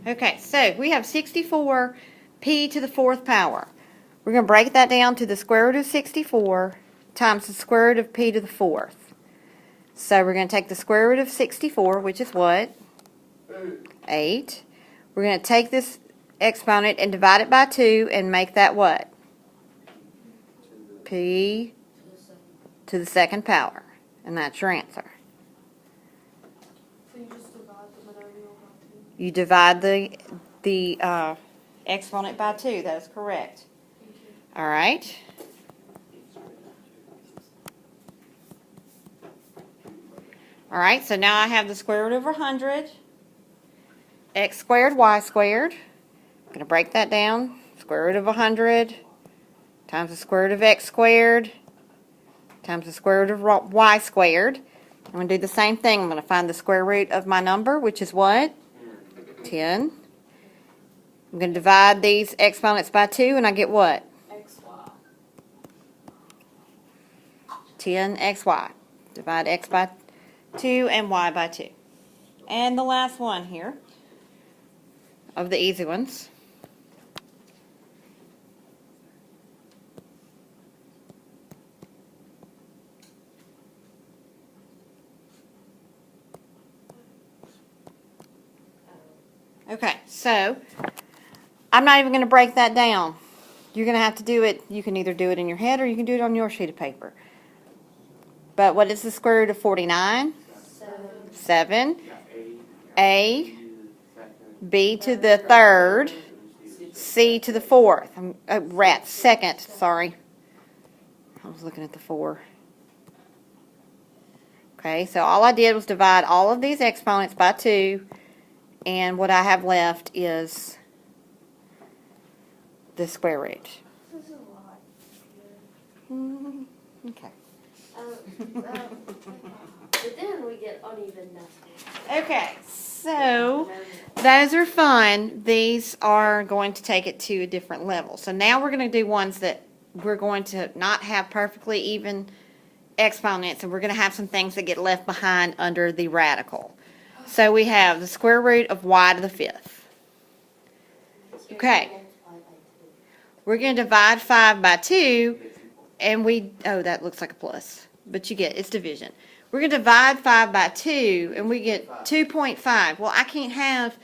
Okay, so we have 64 p to the fourth power. We're going to break that down to the square root of 64 times the square root of p to the fourth. So we're going to take the square root of 64, which is what? 8. We're going to take this exponent and divide it by 2 and make that what? P to the second power. And that's your answer. So you just divide the monomial by 2? You divide the exponent by 2. That is correct. All right. All right, so now I have the square root of 100, x squared, y squared. I'm going to break that down. Square root of 100 times the square root of x squared times the square root of y squared. I'm going to do the same thing. I'm going to find the square root of my number, which is what? 10. I'm going to divide these exponents by 2, and I get what? XY. 10xy. Divide x by 2 and y by 2. And the last one here of the easy ones. Okay, so I'm not even going to break that down. You're going to have to do it. You can either do it in your head or you can do it on your sheet of paper. But what is the square root of 49? 7. A, B to the third, C to the fourth. Second, sorry. I was looking at the 4. Okay, so all I did was divide all of these exponents by 2, and what I have left is the square root. This is a lot. Okay. But then we get uneven numbers. Okay, so those are fun. These are going to take it to a different level. So now we're going to do ones that we're going to not have perfectly even exponents, and we're going to have some things that get left behind under the radical. So we have the square root of y to the fifth. Okay. We're going to divide 5 by 2, and that looks like a plus, but you get, it's division. We're going to divide 5 by 2, and we get 2.5. Well, I can't have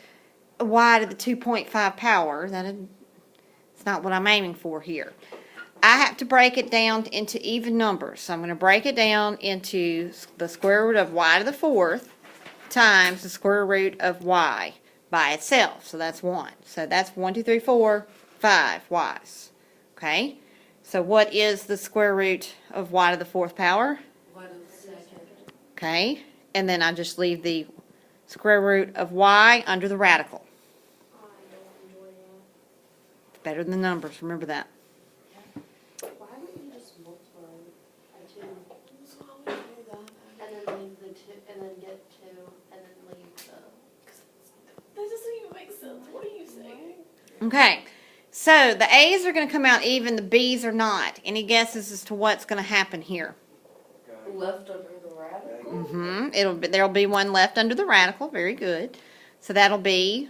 a y to the 2.5 power. It's not what I'm aiming for here. I have to break it down into even numbers. So I'm going to break it down into the square root of y to the fourth times the square root of y by itself. So that's 1. So that's 1, 2, 3, 4, 5 y's. Okay? So what is the square root of y to the fourth power? Y to the second. Okay? And then I just leave the square root of y under the radical. It's better than the numbers. Remember that. Why don't you just multiply by 2? So how would you do that? And then leave the 2, and then get 2, and then leave the... That doesn't even make sense. What are you saying? Okay. So the A's are going to come out even, the B's are not. Any guesses as to what's going to happen here? Left under the radical? There'll be one left under the radical. Very good. So that'll be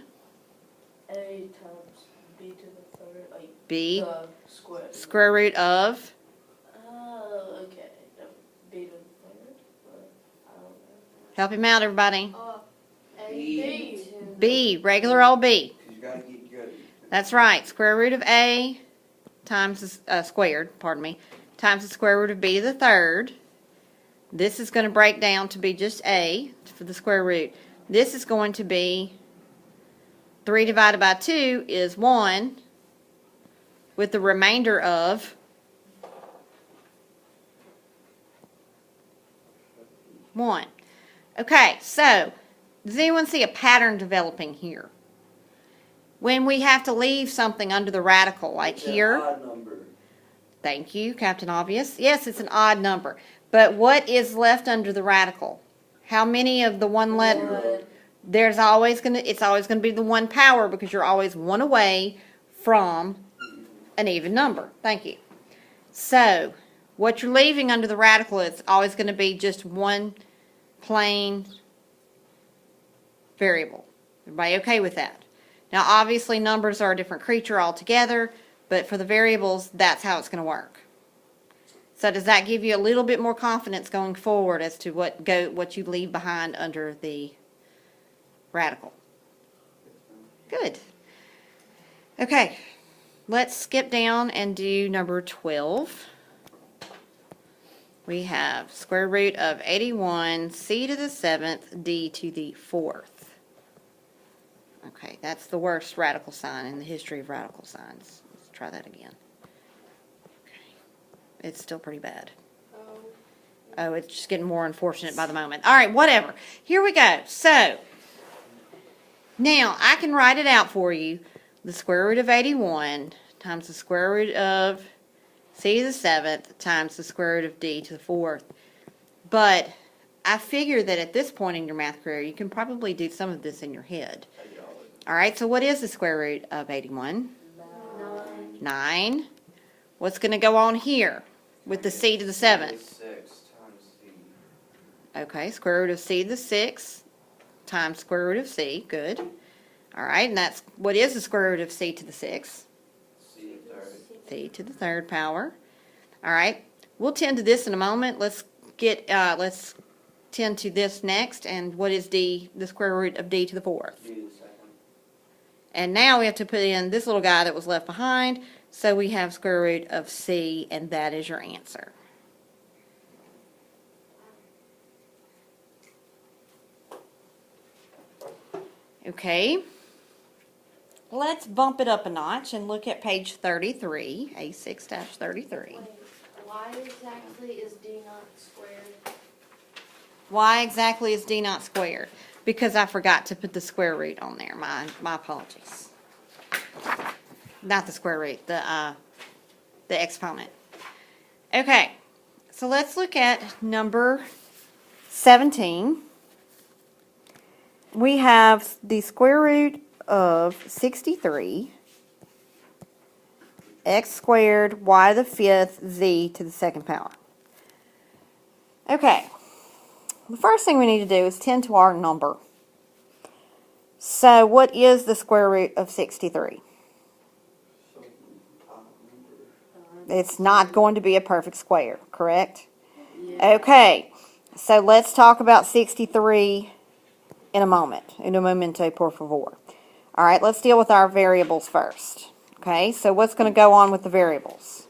A times B to the third, like B the square root of. Oh, okay. No, B to the third. I don't know. Help him out, everybody. A B, regular old B. You gotta get good. That's right. Square root of A times squared, pardon me, times the square root of B to the third. This is going to break down to be just A for the square root. This is going to be 3 divided by 2 is 1 with the remainder of 1. Okay, so does anyone see a pattern developing here? When we have to leave something under the radical, like It's an here. odd number. Thank you, Captain Obvious. Yes, it's an odd number. But what is left under the radical? How many of the one letter? It's always going to be the 1 power because you're always 1 away from an even number. Thank you. So, what you're leaving under the radical is always going to be just one plain variable. Everybody okay with that? Now, obviously, numbers are a different creature altogether, but for the variables, that's how it's going to work. So does that give you a little bit more confidence going forward as to what you leave behind under the radical? Good. Okay, let's skip down and do number 12. We have square root of 81, c to the 7th, d to the 4th. Okay, that's the worst radical sign in the history of radical signs. Let's try that again. Okay. It's still pretty bad. Oh, it's just getting more unfortunate by the moment. All right, whatever. Here we go. So, now I can write it out for you. The square root of 81 times the square root of c to the 7th times the square root of d to the 4th. But I figure that at this point in your math career, you can probably do some of this in your head. All right, so what is the square root of 81? 9. What's going to go on here with the c to the 7th? 6 times c. Okay, square root of c to the 6th times square root of c. Good. All right, and that's, what is the square root of c to the 6th? c to the 3rd. C to the 3rd power. All right, we'll tend to this in a moment. Let's tend to this next. And what is d, the square root of d to the 4th? d to the 2nd. And now we have to put in this little guy that was left behind. So we have square root of c, and that is your answer. Okay. Let's bump it up a notch and look at page 33, A6-33. Why exactly is d not squared? Why exactly is d not squared? Because I forgot to put the square root on there. My apologies. Not the square root, the exponent. Okay, so let's look at number 17. We have the square root of 63, x squared, y to the 5th, z to the 2nd power. Okay, the first thing we need to do is tend to our number. So what is the square root of 63? It's not going to be a perfect square, correct? Yeah. Okay, so let's talk about 63 in a moment. Un momento, por favor. All right, let's deal with our variables first. Okay, so what's going to go on with the variables?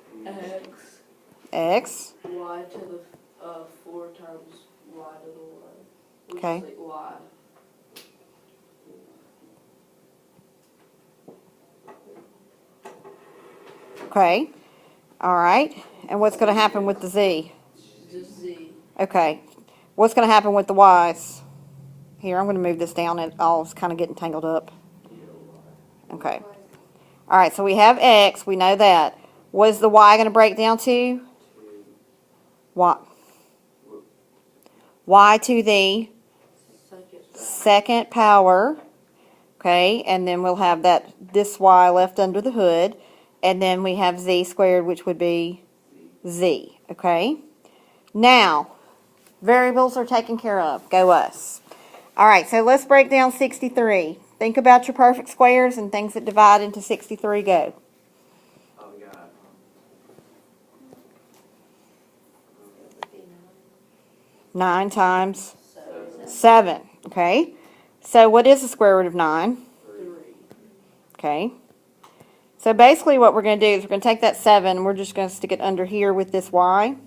X. Y to the 4 times y to the 1. Okay. Which is like y. Okay. All right. And what's going to happen with the z? Just z. Okay. What's going to happen with the y's? Here, I'm going to move this down. It all is kind of getting tangled up. Okay. All right, so we have x. We know that. What is the y going to break down to? Y to the second power. Okay, and then we'll have this y left under the hood. And then we have z squared, which would be z. Okay. Now, variables are taken care of. Go us. All right, so let's break down 63. Think about your perfect squares and things that divide into 63. Go. Oh, we got 9 times 7. Okay. So what is the square root of 9? 3. Okay. So basically what we're going to do is we're going to take that 7. We're just going to stick it under here with this y.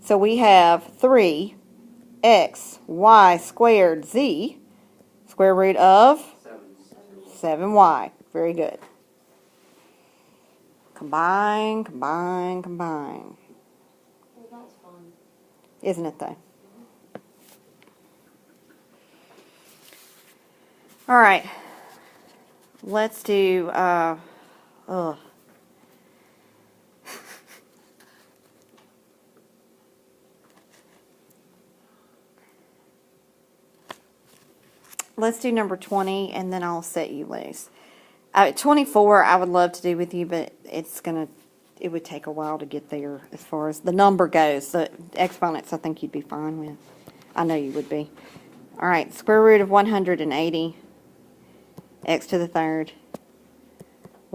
So we have 3x y squared z, square root of 7y. Very good. Combine, combine, combine. Well, that was fun. Isn't it though? All right. Let's do, let's do number 20, and then I'll set you loose. 24, I would love to do with you, but it would take a while to get there as far as the number goes. The exponents, I think you'd be fine with. I know you would be. All right, square root of 180, x to the 3rd,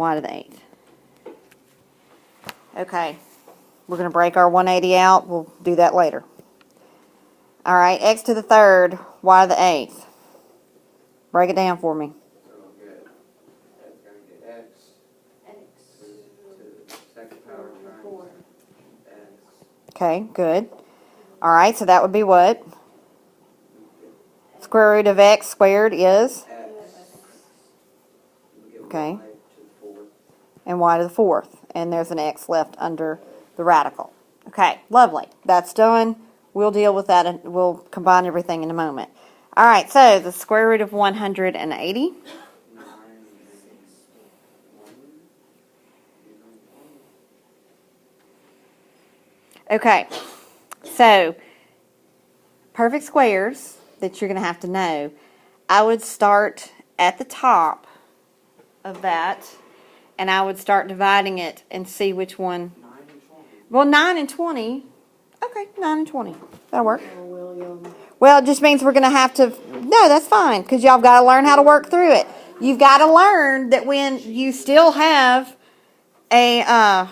y to the 8th. Okay, we're going to break our 180 out. We'll do that later. All right, x to the 3rd, y to the 8th. Break it down for me. So we'll get, that's gonna get x X to the second power times 4. x. Okay, good. All right, so that would be what? Square root of x squared is? X. We'll get Okay. y to the 4th. And y to the 4th. And there's an x left under the radical. Okay, lovely. That's done. We'll deal with that and we'll combine everything in a moment. All right, so the square root of 180. 9 and 1. Okay, so perfect squares that you're going to have to know, I would start at the top of that and I would start dividing it and see which one. 9 and 20. Well, 9 and 20. Okay, 9 and 20. That'll work. Oh, William. Well, it just means we're going to have to, no, that's fine, because y'all got to learn how to work through it. You've got to learn that when you still have a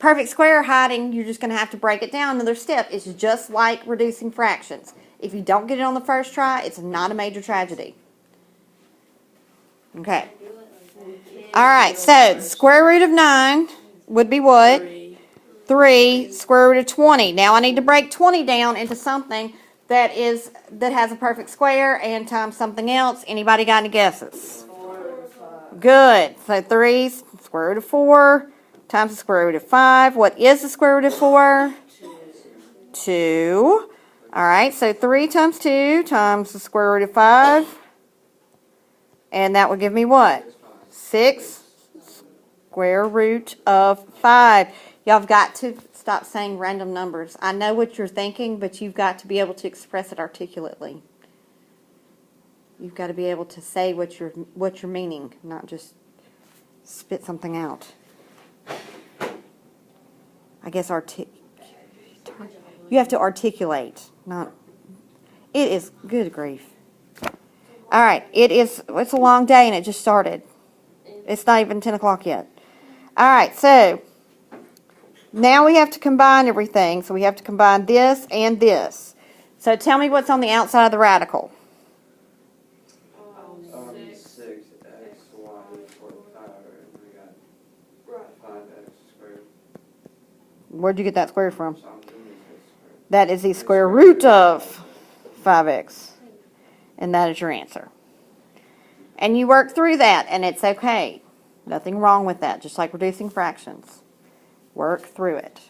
perfect square hiding, you're just going to have to break it down another step. It's just like reducing fractions. If you don't get it on the first try, it's not a major tragedy. Okay. All right, so the square root of 9 would be what? 3, square root of 20. Now I need to break 20 down into something that has a perfect square and times something else. Anybody got any guesses? 4 and 5. Good. So 3 square root of 4 times the square root of 5. What is the square root of 4? 2. All right, so 3 times 2 times the square root of 5. And that would give me what? 6 square root of 5. Y'all have got to stop saying random numbers. I know what you're thinking, but you've got to be able to express it articulately. You've got to be able to say what you're meaning, not just spit something out. I guess you have to articulate, not. It is good grief. All right, it's a long day and it just started. It's not even 10 o'clock yet. All right, so now we have to combine everything. So we have to combine this and this. So tell me what's on the outside of the radical. 6x y equals 5, and we got 5x squared. Where'd you get that square from? So I'm doing this squared. That is the square root of 5x. And that is your answer. And you work through that, and it's okay. Nothing wrong with that, just like reducing fractions. Work through it.